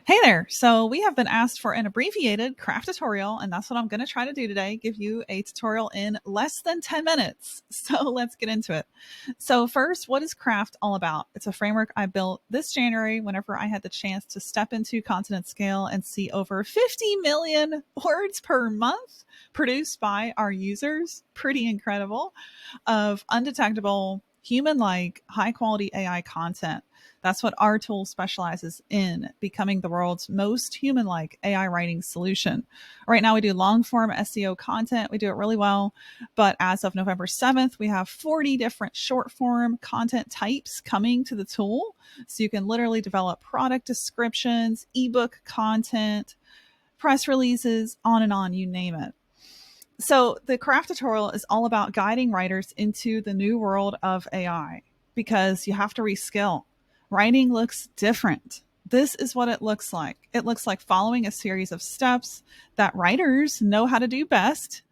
Hey there. So we have been asked for an abbreviated C.R.A.F.T tutorial, and that's what I'm going to try to do today, give you a tutorial in less than 10 minutes. So let's get into it. So first, what is C.R.A.F.T all about? It's a framework I built this January whenever I had the chance to step into content at scale and see over 50 million words per month produced by our users. Pretty incredible, of undetectable, human-like, high-quality AI content. That's what our tool specializes in, becoming the world's most human-like AI writing solution. Right now, we do long-form SEO content. We do it really well. But as of November 7th, we have 40 different short-form content types coming to the tool. So you can literally develop product descriptions, ebook content, press releases, on, you name it. So the C.R.A.F.T tutorial is all about guiding writers into the new world of AI because you have to reskill. Writing looks different. This is what it looks like. It looks like following a series of steps that writers know how to do best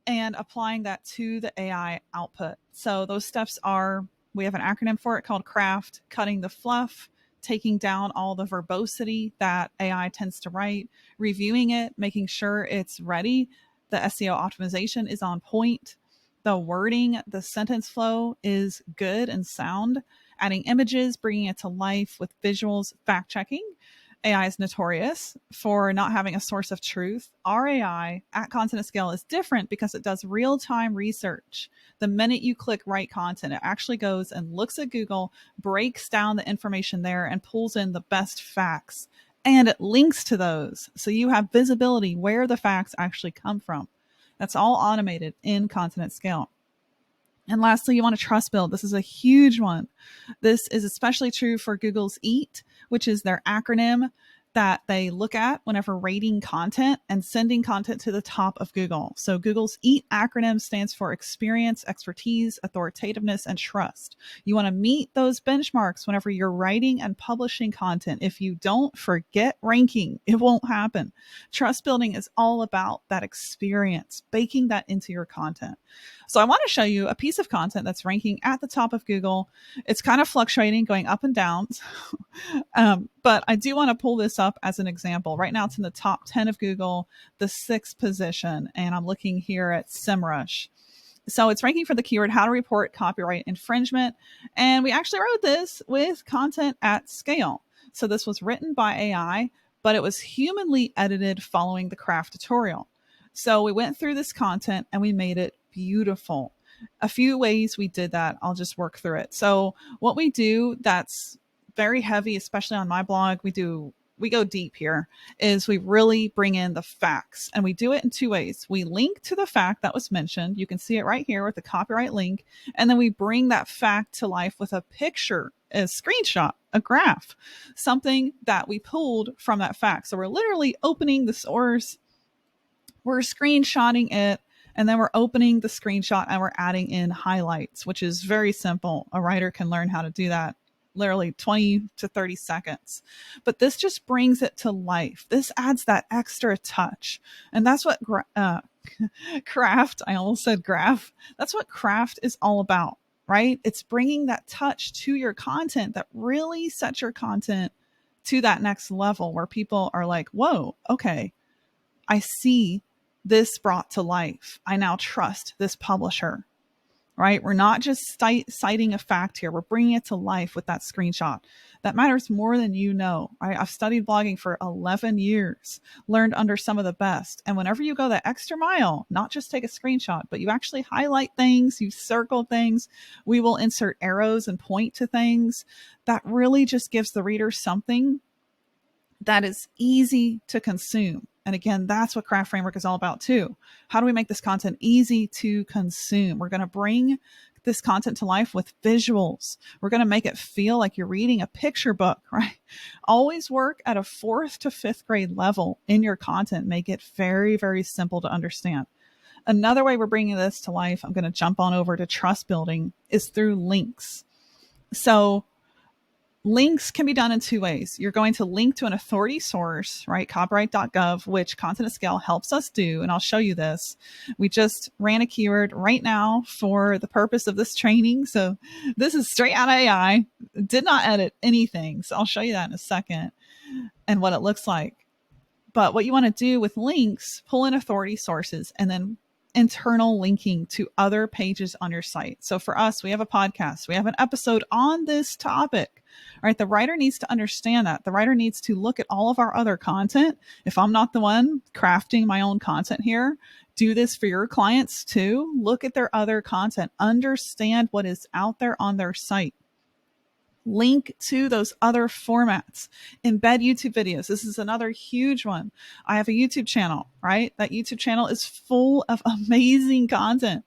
and applying that to the AI output. So those steps are, we have an acronym for it called C.R.A.F.T, cutting the fluff, taking down all the verbosity that AI tends to write, reviewing it, making sure it's ready. The SEO optimization is on point. The wording, the sentence flow is good and sound. Adding images, bringing it to life with visuals, fact checking. AI is notorious for not having a source of truth. Our AI at Content at Scale is different because it does real-time research. The minute you click write content, it actually goes and looks at Google, breaks down the information there, and pulls in the best facts. And it links to those. So you have visibility where the facts actually come from. That's all automated in Content at Scale. And lastly, you want to trust build. This is a huge one. This is especially true for Google's EAT, which is their acronym that they look at whenever rating content and sending content to the top of Google. So Google's EAT acronym stands for experience, expertise, authoritativeness, and trust. You want to meet those benchmarks whenever you're writing and publishing content. If you don't, forget ranking. It won't happen. Trust building is all about that experience, baking that into your content. So I want to show you a piece of content that's ranking at the top of Google. It's kind of fluctuating, going up and down. But I do want to pull this up as an example. Right now it's in the top 10 of Google, the 6th position, and I'm looking here at SEMrush. So it's ranking for the keyword how to report copyright infringement. And we actually wrote this with Content at Scale. So this was written by AI, but it was humanly edited following the C.R.A.F.T tutorial. So we went through this content and we made it beautiful. A few ways we did that. I'll just work through it. So what we do that's very heavy, especially on my blog, we go deep here, is we really bring in the facts, and we do it in two ways. We link to the fact that was mentioned. You can see it right here with the copyright link. And then we bring that fact to life with a picture, a screenshot, a graph, something that we pulled from that fact. So we're literally opening the source, we're screenshotting it, and then we're opening the screenshot and we're adding in highlights, which is very simple. A writer can learn how to do that literally 20 to 30 seconds. But this just brings it to life. This adds that extra touch. And that's what C.R.A.F.T, I almost said graph. That's what C.R.A.F.T is all about, right? It's bringing that touch to your content that really sets your content to that next level where people are like, whoa, okay, I see this brought to life. I now trust this publisher, right? We're not just citing a fact here. We're bringing it to life with that screenshot. That matters more than you know, right? I've studied blogging for 11 years, learned under some of the best. And whenever you go that extra mile, not just take a screenshot, but you actually highlight things, you circle things, we will insert arrows and point to things. That really just gives the reader something that is easy to consume. And again, that's what C.R.A.F.T framework is all about too. How do we make this content easy to consume? We're going to bring this content to life with visuals. We're going to make it feel like you're reading a picture book, right? Always work at a 4th to 5th grade level in your content. Make it very, very simple to understand. Another way we're bringing this to life, I'm going to jump on over to trust building, is through links. So links can be done in two ways. You're going to link to an authority source, right? Copyright.gov, which Content at Scale helps us do. And I'll show you this. We just ran a keyword right now for the purpose of this training. So this is straight out of AI. Did not edit anything. So I'll show you that in a second. and what it looks like. But what you want to do with links, pull in authority sources and then internal linking to other pages on your site. So for us, we have a podcast, we have an episode on this topic, right? The writer needs to understand that. The writer needs to look at all of our other content. If I'm not the one crafting my own content here, do this for your clients too. Look at their other content, understand what is out there on their site. Link to those other formats, embed YouTube videos. This is another huge one. I have a YouTube channel, right? That YouTube channel is full of amazing content.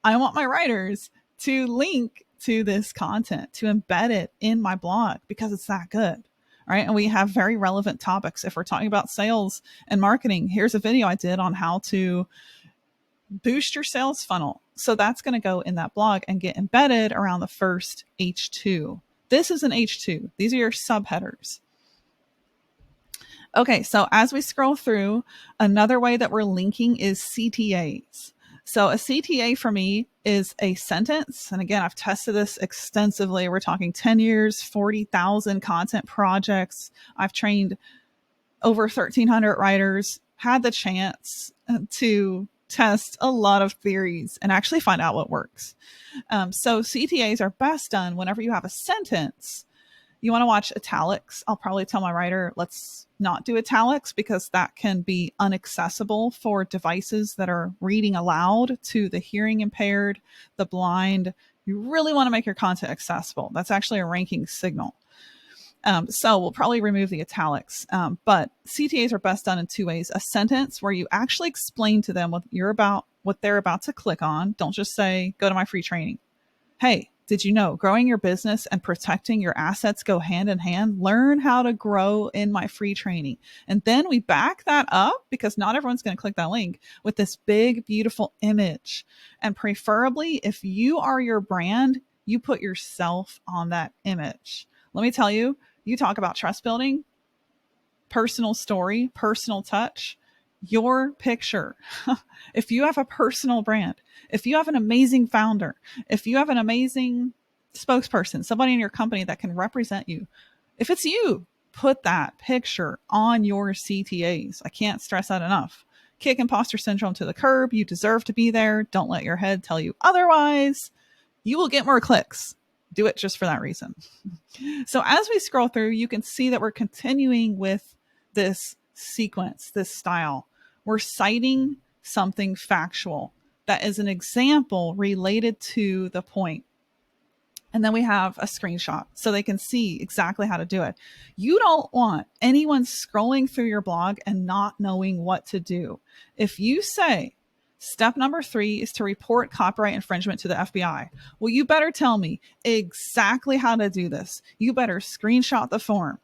I want my writers to link to this content, to embed it in my blog because it's that good, right? And we have very relevant topics. If we're talking about sales and marketing, here's a video I did on how to boost your sales funnel. So that's going to go in that blog and get embedded around the first H2. This is an H2. These are your subheaders. Okay, so as we scroll through, another way that we're linking is CTAs. So a CTA for me is a sentence. And again, I've tested this extensively. We're talking 10 years, 40,000 content projects. I've trained over 1,300 writers, had the chance to test a lot of theories and actually find out what works. So CTAs are best done whenever you have a sentence. You want to watch italics. I'll probably tell my writer, let's not do italics because that can be inaccessible for devices that are reading aloud to the hearing impaired, the blind. You really want to make your content accessible. That's actually a ranking signal. So we'll probably remove the italics. But CTAs are best done in two ways. A sentence where you actually explain to them what they're about to click on. Don't just say, go to my free training. Hey, did you know growing your business and protecting your assets go hand in hand? Learn how to grow in my free training. And then we back that up because not everyone's going to click that link with this big, beautiful image. And preferably if you are your brand, you put yourself on that image. Let me tell you, you talk about trust building, personal story, personal touch, your picture. If you have a personal brand, if you have an amazing founder, if you have an amazing spokesperson, somebody in your company that can represent you, if it's you, put that picture on your CTAs. I can't stress that enough. Kick imposter syndrome to the curb. You deserve to be there. Don't let your head tell you otherwise. You will get more clicks. Do it just for that reason. So as we scroll through, you can see that we're continuing with this sequence, this style. We're citing something factual that is an example related to the point. And then we have a screenshot so they can see exactly how to do it. You don't want anyone scrolling through your blog and not knowing what to do. If you say, step number 3 is to report copyright infringement to the FBI. Well, you better tell me exactly how to do this. You better screenshot the form.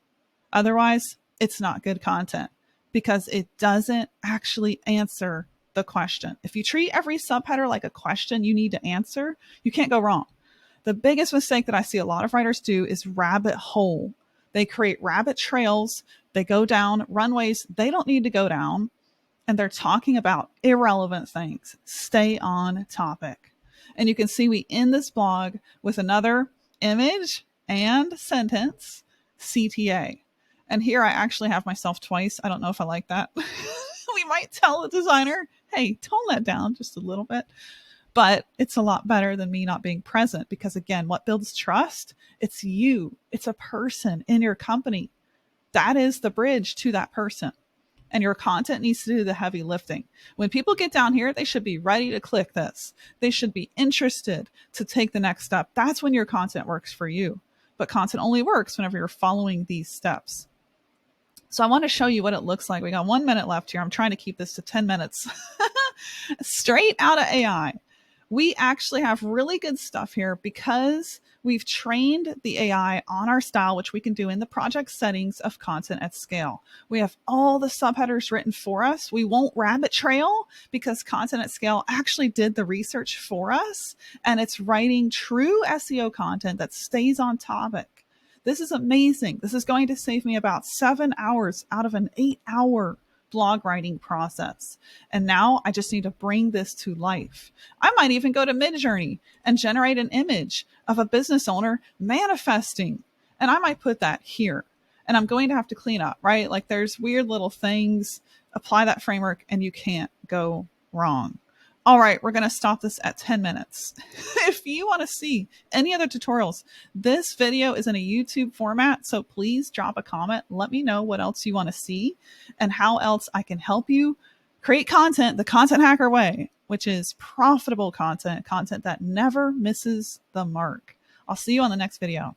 Otherwise, it's not good content because it doesn't actually answer the question. If you treat every subheader like a question you need to answer, you can't go wrong. The biggest mistake that I see a lot of writers do is rabbit hole. They create rabbit trails. They go down runways they don't need to go down. And they're talking about irrelevant things. Stay on topic. And you can see we end this blog with another image and sentence, CTA. And here I actually have myself twice. I don't know if I like that. We might tell the designer, hey, tone that down just a little bit. But it's a lot better than me not being present because, again, what builds trust? It's you. It's a person in your company. That is the bridge to that person. And your content needs to do the heavy lifting. When people get down here, they should be ready to click this. They should be interested to take the next step. That's when your content works for you. But content only works whenever you're following these steps. So I want to show you what it looks like. We got 1 minute left here. I'm trying to keep this to 10 minutes. Straight out of AI. We actually have really good stuff here because we've trained the AI on our style, which we can do in the project settings of content at scale. We have all the subheaders written for us. We won't rabbit trail because content at scale actually did the research for us, and it's writing true SEO content that stays on topic. This is amazing. This is going to save me about 7 hours out of an 8-hour blog writing process. And now I just need to bring this to life. I might even go to Midjourney and generate an image of a business owner manifesting. And I might put that here. and I'm going to have to clean up, right? Like there's weird little things. Apply that framework and you can't go wrong. All right, we're going to stop this at 10 minutes. If you want to see any other tutorials, this video is in a YouTube format, so please drop a comment. Let me know what else you want to see and how else I can help you create content the content hacker way, which is profitable content, content that never misses the mark. I'll see you on the next video.